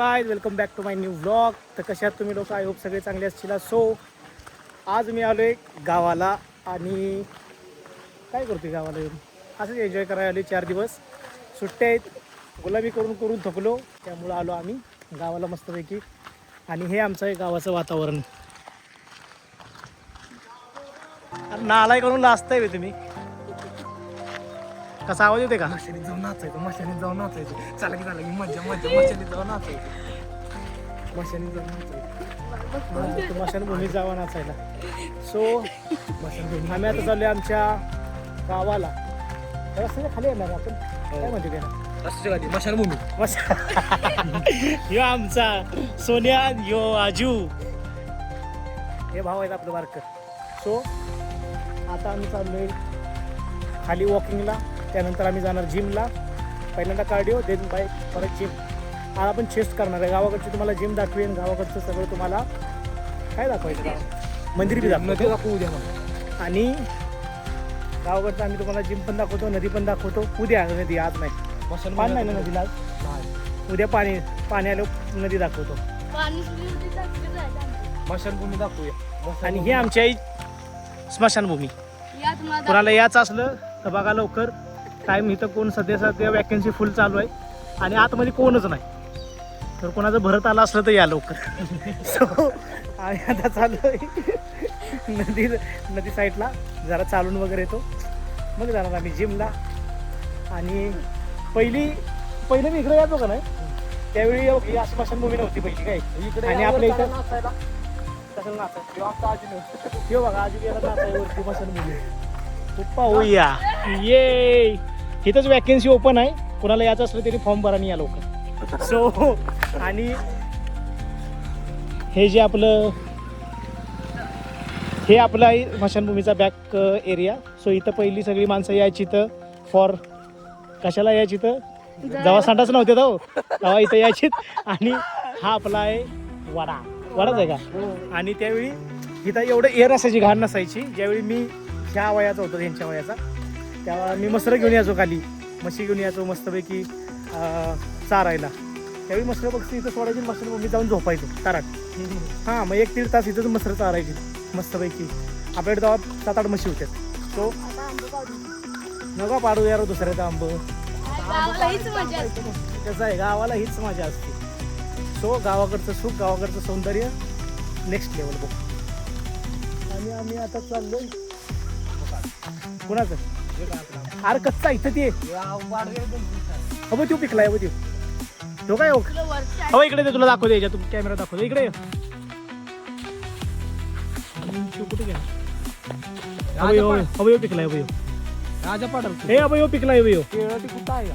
Guys, welcome back to my new vlog. तर कशा आहात तुम्ही लोक? आय होप सगळे चांगले असतील. सो आज मी आलो आहे गावाला आणि काय करतोय गावाला येऊन असंच एन्जॉय करायला आलो. 4 दिवस सुट्ट्या आहेत. गुलाबी करून करून थकलो, त्यामुळं आलो आम्ही गावाला मस्तपैकी. आणि हे आमचं आहे गावाचं वातावरण. नालाय करून लाजताय तुम्ही. कसा आवाज येते का? मशानीत जाऊन नाचायचं, मशानीत जाऊन नाचायचं. चला की मजा मजा मशानीत जाऊन नाचायचं, मशानीत जाऊन नाचायचं. मशानभूमीत जावा नाचायला. सो आम्ही आता चाललोय आमच्या गावाला. रस्त्याच्या खाली येणार आपण, काय म्हणते त्याला? रस्त्याच्या खाली मशानभूमी. यो आमचा सोनिया, यो आजू, हे भाव आहेत आपलं बारकर. सो आता आम्ही चाललोय खाली वॉकिंगला. त्यानंतर आम्ही जाणार जिमला. पहिल्यांदा कार्डिओ, देन बाईक, परत जिम. आज आपण चेस्ट करणार आहे. गावाकडची तुम्हाला जिम दाखवेन, गावाकडचं सगळं तुम्हाला काय दाखवायचं, मंदिर बी दाखवतो उद्या. आणि गावाकडचं आम्ही तुम्हाला जिम पण दाखवतो, नदी पण दाखवतो. उद्या नदी, आज नाही. पाणी नाही ना नदीला, उद्या पाणी आलं नदी दाखवतो. मशानभूमी दाखवूया. आणि ही आमची आई स्मशानभूमी. कोणाला याचं असलं तर बघा लवकर. टाईम इथं कोण सध्या वॅकन्सी फुल चालू आहे आणि आतमध्ये कोणच नाही. तर कोणाचं भरत आलं असलं तर या लवकर. सो आम्ही आता चालू आहे नदी साईडला, जरा चालून वगैरे येतो, मग जाणार आम्ही जिमला. आणि पहिलं मी इकडे यायचो का नाही, त्यावेळी अशी स्मशानभूमी नव्हती पहिली काय इकडे. आणि आपल्या इथं कसं नाचायचं किंवा बघा आजी गेला नाचायवरती स्मशानभूमी. पाहूया ये, इथंच वॅकन्सी ओपन आहे. कोणाला यायचं असलं तरी फॉर्म भरा या लवकर. सो आणि हे जे आपलं आहे स्मशानभूमीचा बॅक एरिया. सो इथं पहिली सगळी माणसं यायची तर फॉर कशाला यायची तर जेव्हा संडास नव्हते तेव्हा इथं यायची. आणि हा आपला आहे वडाच आहे का. आणि त्यावेळी इथं एवढं एअर असायची, घाण नसायची. ज्यावेळी मी ह्या वयाचा होतो, त्यांच्या वयाचा, तेव्हा मी मसरं घेऊन यायचो, खाली म्हशी घेऊन यायचो मस्तपैकी चारायला. त्यावेळी मसरं बघतो इथं सोडायची, मसरभूमी जाऊन झोपायचो ताराट. हां, मग 1-1.5 तास इथंच मसरं चारायची मस्तपैकी. आपल्याकडे तेव्हा 7-8 म्हशी होत्या. सो नका पाडू यार दुसऱ्याचा आंब. कसं आहे, गावाला हीच मजा असते. सो गावाकडचं सुख, गावाकडचं सौंदर्य नेक्स्ट लेवल बघ. आणि आम्ही आता चाललोय कुणाचं अरे कच्चा इथं ते अबो तो पिकलाय. अबो तो काय हो, इकडे ते तुला दाखवतो, याच्या तू कॅमेरा दाखवतो. इकडे कुठे गेला? अबयो पिकलाय. अबयो राजा पाडल हे अबयो पिकलाय. अबयो कुठं आहे?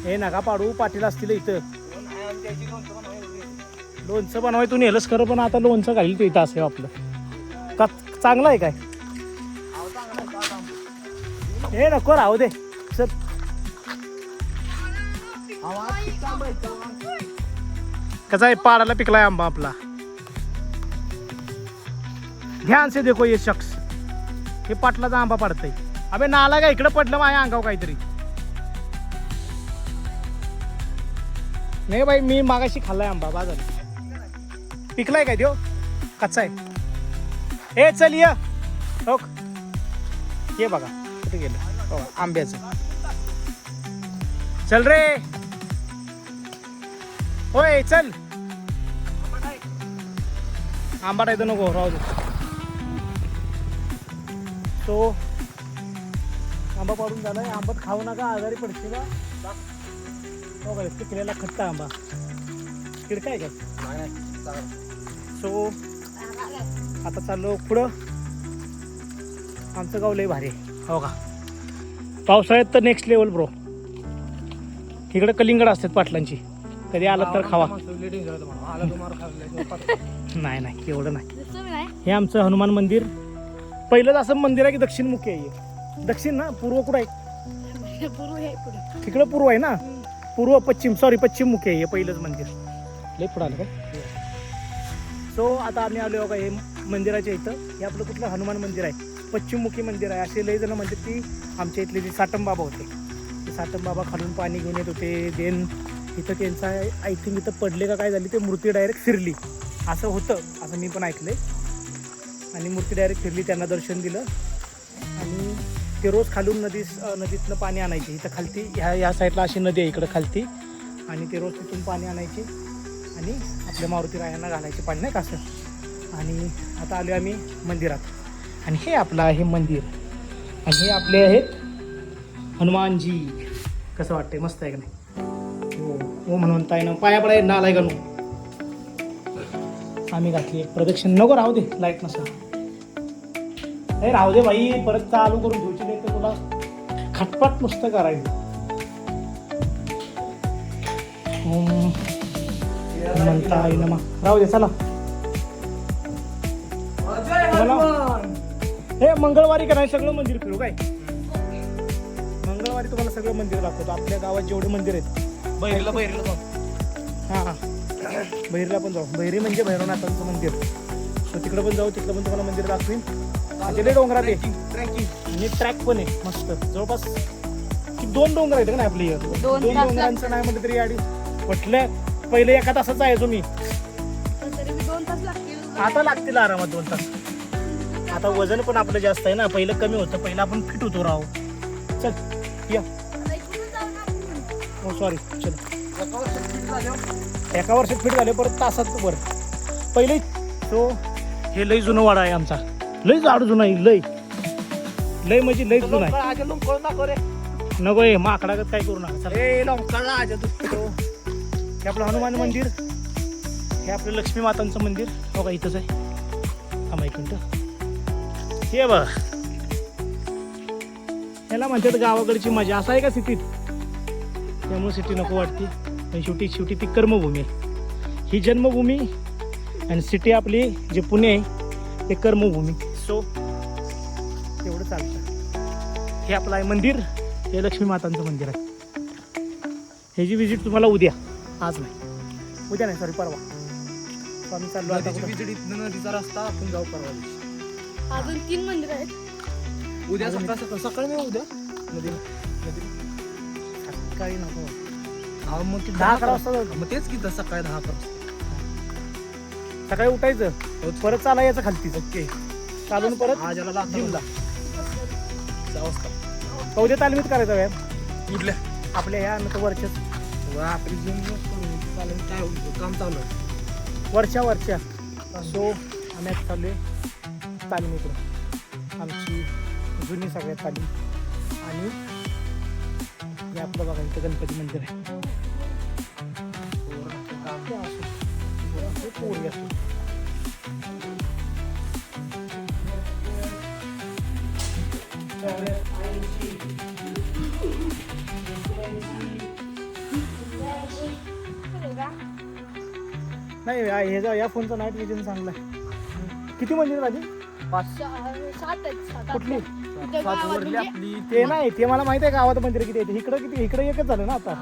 हे नका पाडू, पाटील असतील इथं. लोणचं बनवाय तू नेलंच खरं, पण आता लोणचं घालील ते इथं असेल आपलं का. चांगलं आहे काय? हे नको राहू दे सर. कसा आहे, पाडाला पिकलाय आंबा आपला. ध्यान से देखो ये शख्स, हे पाटलाचा आंबा पाडतय. अबे नाला का इकडे पडलं माझ्या अंगावर काहीतरी. नाही बाई, मी मागाशी खाल्लाय आंबा, बाजार पिकलाय काय त्यो, कच्चा आहे. हे चल ये हो, हे बघा कुठे गेलं. हो, आंब्याचं. चल रे, होय चल. आंबा टायचं नको, राहू दे. तो आंबा पाडून झालाय. आंबट खाऊ नका, आजारी पडशील. हो काय, पिकलेला खट्टा आंबा किडका आहे काय. सो आता चाललो पुढं. आमचं गाव लय भारी आहे हो का. पावसाळ्यात तर नेक्स्ट लेवल ब्रो. इकडे कलिंगड असतात पाटलांची, कधी आलं तर खावा. नाही एवढं नाही. हे आमचं हनुमान मंदिर पहिलंच असं मंदिर आहे की दक्षिणमुखी आहे. दक्षिण ना, पूर्व कुठं आहे? तिकडं पूर्व आहे ना, पश्चिम मुखी आहे. हे पहिलंच मंदिर. लय पुढं आलं काय. सो आता आम्ही आलो का हे मंदिराच्या इथं. हे आपलं कुठलं हनुमान मंदिर आहे, पश्चिममुखी मंदिर आहे. असे लय जण म्हणतात की आमच्या इथले जे साटम बाबा होते ते सातम बाबा खालून पाणी घेऊन येत होते. देन इथं त्यांचा आय थिंक इथं पडले का काय झाली ते मूर्ती डायरेक्ट फिरली असं होतं, असं मी पण ऐकलं आहे. आणि मूर्ती डायरेक्ट फिरली, त्यांना दर्शन दिलं. आणि ते रोज खालून नदीतनं पाणी आणायचे. इथं खालती ह्या साईडला अशी नदी आहे इकडं खालती, आणि ते रोज तिथून पाणी आणायचे आणि आपल्या मारुती रायांना घालायचे पाणी, नाही का असं. आणि आता आलो आम्ही मंदिरात, आणि हे आपलं आहे मंदिर, आणि हे आपले आहेत हनुमानजी. कसं वाटतंय? मस्त आहे का नाही? हो हो म्हणताय ना, पाया पडाय ना आलाय का नो. आम्ही घातली एक प्रदक्षिण. नको राहू दे, लाईट नसा. हे राहू दे भाई, परत चालू करून ठेवची नाही तर तुला खटपट नुसतं करायचं. म्हणता येईना मग, राहू दे चला. हे मंगळवारी का नाही सगळं मंदिर फिरू काय? मंगळवारी तुम्हाला सगळं मंदिर दाखवतो. आपल्या गावात जेवढे मंदिर आहेत. बहिरीला जाऊ. हां बहिरीला पण जाऊ. बहिरी म्हणजे भैरवनाथांचं मंदिर. सो तिकडं पण जाऊ, तिकडं पण तुम्हाला मंदिर दाखवीन. तिथे डोंगरात आहे ट्रॅकिंग आणि ट्रॅक पण आहे मस्त. जवळपास 2 डोंगर आहेत ना आपली. 2 डोंगरांचं नाही म्हटलं तरी आधी म्हटलं पहिले एका तासाच आहे तुम्ही. आता लागतील आरामात 2 तास. आता वजन पण आपलं जास्त आहे ना, पहिलं कमी होतं. पहिलं आपण फिट होतो राहू. चल या. हो सॉरी, चल. एका वर्षात फिट झाले, परत तासात वर. पहिले तो हे लई जुनं वाडा आहे आमचा. लई जाडू जुना आहे, लई म्हणजे लई जुना आहे. नको आहे माकडागत काय करू नका. हे आपलं हनुमान मंदिर, हे आपलं लक्ष्मी मातांचं मंदिर. हो का इथंच आहे. थांबा एक मिनिट. हे बघ, याला म्हणतात गावाकडची मजा. असं आहे का सिटीत? त्यामुळे सिटी नको वाटते. पण शेवटी ती कर्मभूमी आहे. ही जन्मभूमी आणि सिटी आपली जे पुणे आहे ते कर्मभूमी. सो एवढं चालतं. हे आपलं आहे मंदिर, हे लक्ष्मी मातांचं मंदिर आहे. ह्याची विजिट तुम्हाला उद्या, आज नाही, उद्या नाही, सॉरी परवा. सो आम्ही चाललो आता. नदीचा रस्ता आपण जाऊ परवा दिवशी. अजून 3 मंदिर आहेत. उद्या सकाळी नाही, उद्या नदी सकाळी नको. मग 10-11 वाजता जाऊ. मग तेच की सकाळी 10 वाजता सकाळी उठायचं, परत चालायचं खालती. ओके, चालून परत आजाला जिमला. 6 वाजता उद्या तालमीत करायचा व्यायाम कुठल्या आपल्या ह्या नंतर वरच्याच आपली जिम चालेल. काय काम चालू आहे वरच्या. सो आम्ही आता चालू आहे तालमीकडं, आमची जुनी सगळ्यात तालीम. आणि हे आपलं बघा इथं गणपती मंदिर आहे. पोरी असतो. नाही ह्याचा या फोनचा नाईट विजन चांगला आहे. किती मंदिर झाली? 7 आहेत. कुठली? आपली ते नाही, ते मला माहिती आहे गावात मंदिर किती आहे. इकडे एकच झालं ना आता.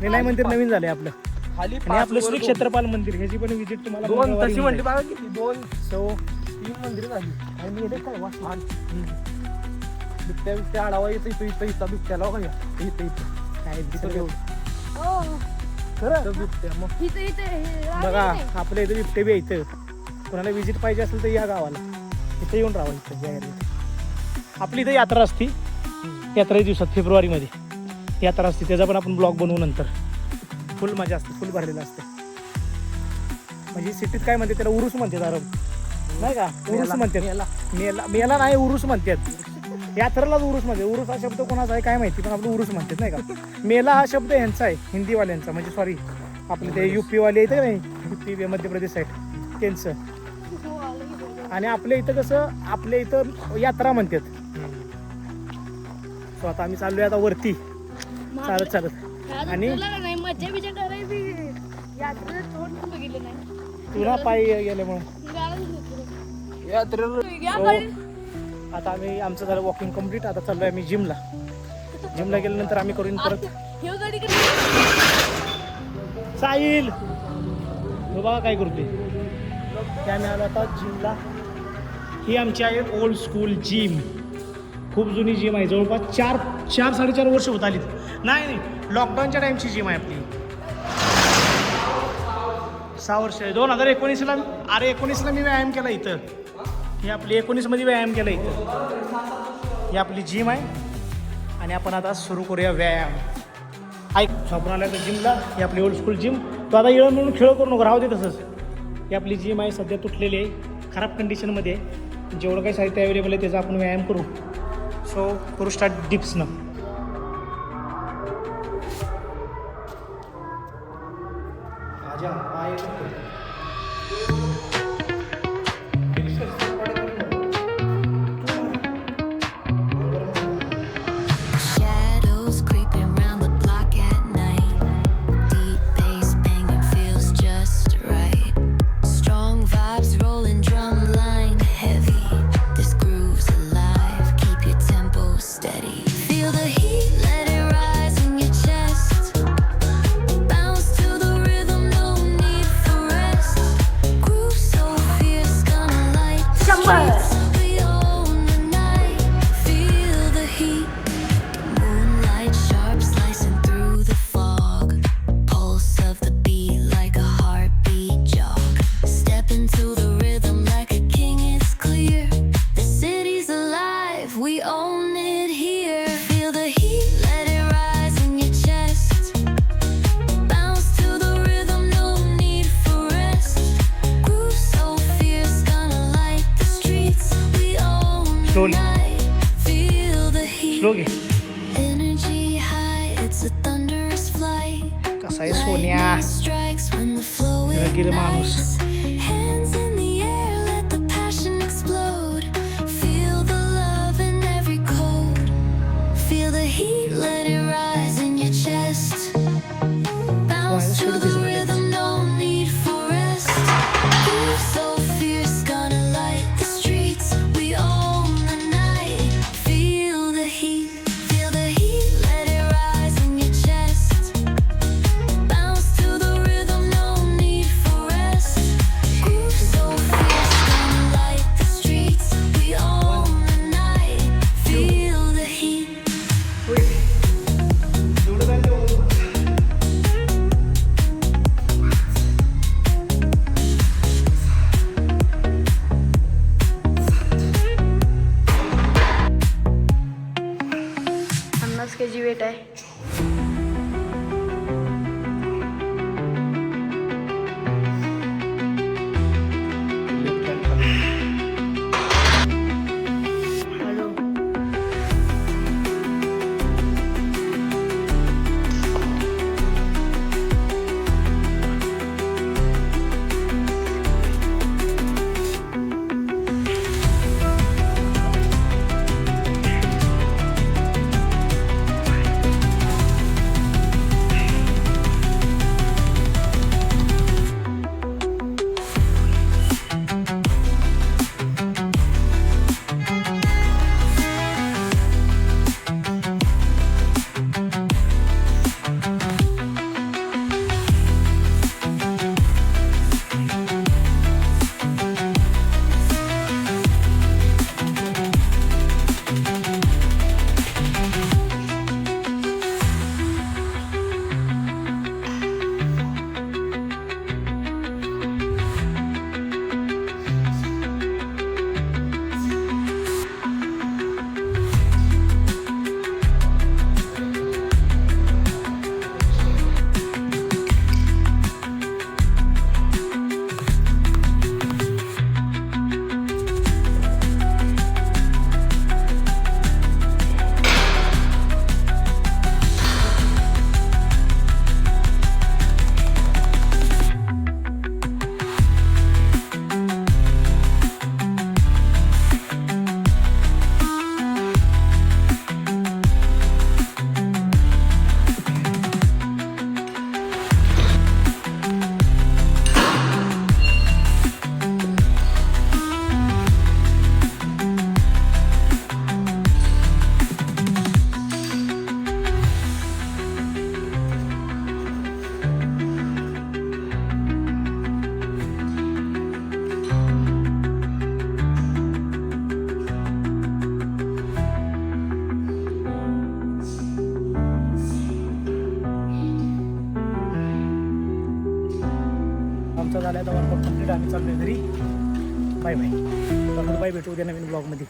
हे नाही मंदिर नवीन झालंय आपलं. खाली आणि आपलं श्री क्षेत्रपाल मंदिर, ह्याची पण विजिट तुम्हाला 2 तशी म्हणली बघा किती 2 सो 3 मंदिर झाली. आणि मी येते काय वाच बिबट्या आढावा येतं इथं बिबट्याला बघा इथं काय दिसत एवढं हो. खरं. बिबट्या मग इथं बघा आपल्या इथं बिबटे बी इथं. कोणाला विजिट पाहिजे असेल तर या गावाला, इथं येऊन राहा. इथं जायला आपली इथं यात्रा असती. यात्रा दिवसात फेब्रुवारीमध्ये यात्रा असते, त्याचा पण आपण ब्लॉग बनवू नंतर. फुल मजा असते, फुल भरलेलं असते. म्हणजे सिटीत काय म्हणते त्याला, उरूस म्हणतात अरब, नाही का? उरूस म्हणतात. मेला नाही, उरूस म्हणतात. यात्रेलाच उरूस म्हणते. उरूस हा शब्द कोणाचा आहे काय माहिती, पण आपलं उरूस म्हणतात नाही का? मेला हा शब्द ह्यांचा आहे, हिंदीवाल्यांचा. म्हणजे सॉरी आपले ते युपीवाले येते नाही, युपी मध्य प्रदेश साईड त्यांचं. आणि आपल्या इथं कसं, आपल्या इथं यात्रा म्हणतात. सो आता आम्ही चाललोय आता वरती चालत. आणि मज्जा बिजा करायची. यात्रेत तोंड बघितलं नाही. तुला पायी गेल्यामुळे आता आम्ही आमचं झालं वॉकिंग कम्प्लीट. आता चाललोय आम्ही जिमला. गेल्यानंतर आम्ही करून परत साहिल बघा काय करतोय. ते आम्ही आलो आता जिमला. ही आमची आहे ओल्ड स्कूल जिम. खूप जुनी जिम आहे, जवळपास 4-4.5 वर्ष होत आली. नाही नाही, लॉकडाऊनच्या टाईमची जिम आहे आपली. 6 वर्ष 2019ला. अरे 19ला मी व्यायाम केला इथं. ही आपली 19मध्ये व्यायाम केला इथं. ही आपली जिम आहे आणि आपण आता सुरू करूया व्यायाम. ऐक, आपण आल्या तर जिमला. ही आपली ओल्ड स्कूल जिम. तो आता येळ म्हणून खेळ करू नको, राहू दे तसंच. ही आपली जिम आहे, सध्या तुटलेली आहे, खराब कंडिशनमध्ये आहे. जेवढं काही साहित्य अवेलेबल आहे त्याचा आपण व्यायाम करू. सो करू start डिप्सनं. Shadows creeping round the block at night. Deep bass banging feels just right. Strong vibes rolling, drum line heavy. This groove's alive, keep your tempo steady. Feel the heat, let it rise in your chest. Bounce to the rhythm, no need for rest. Groove so fierce, gonna light the streets. We own the night, feel the heat. Moonlight sharp slicing through the fog. Pulse of the beat like a heartbeat jog. Step into the rhythm like a king, it's clear. The city's alive, we own it here. Feel the heat, let it rise in your chest. Bounce to the rhythm, no need for rest. Groove so fierce, gonna light the streets. We own the Slowly. night, feel the heat. Slow घे. Energy high, it's a thunderous flight. कसा आहे सोन्या? Lightning strikes when the flow गेलं माणूस. ignites. Hands in the air, let the passion explode. Feel the love in every code. Feel the heat, let it rise in your chest. Bounce to the rhythm, no need for rest. Groove so fierce, gonna light the streets. We own the night. Feel the heat, let it rise in your chest. Bounce to the rhythm, no need for rest. Groove so fierce, gonna light the streets. We own the night. Feel the heat. पन्नास kg weight आहे. Hello. आमचा झाला आहे workout complete. आम्ही चाललोय घरी. Bye bye. Bye भेटू उद्या नवीन ब्लॉगमध्ये.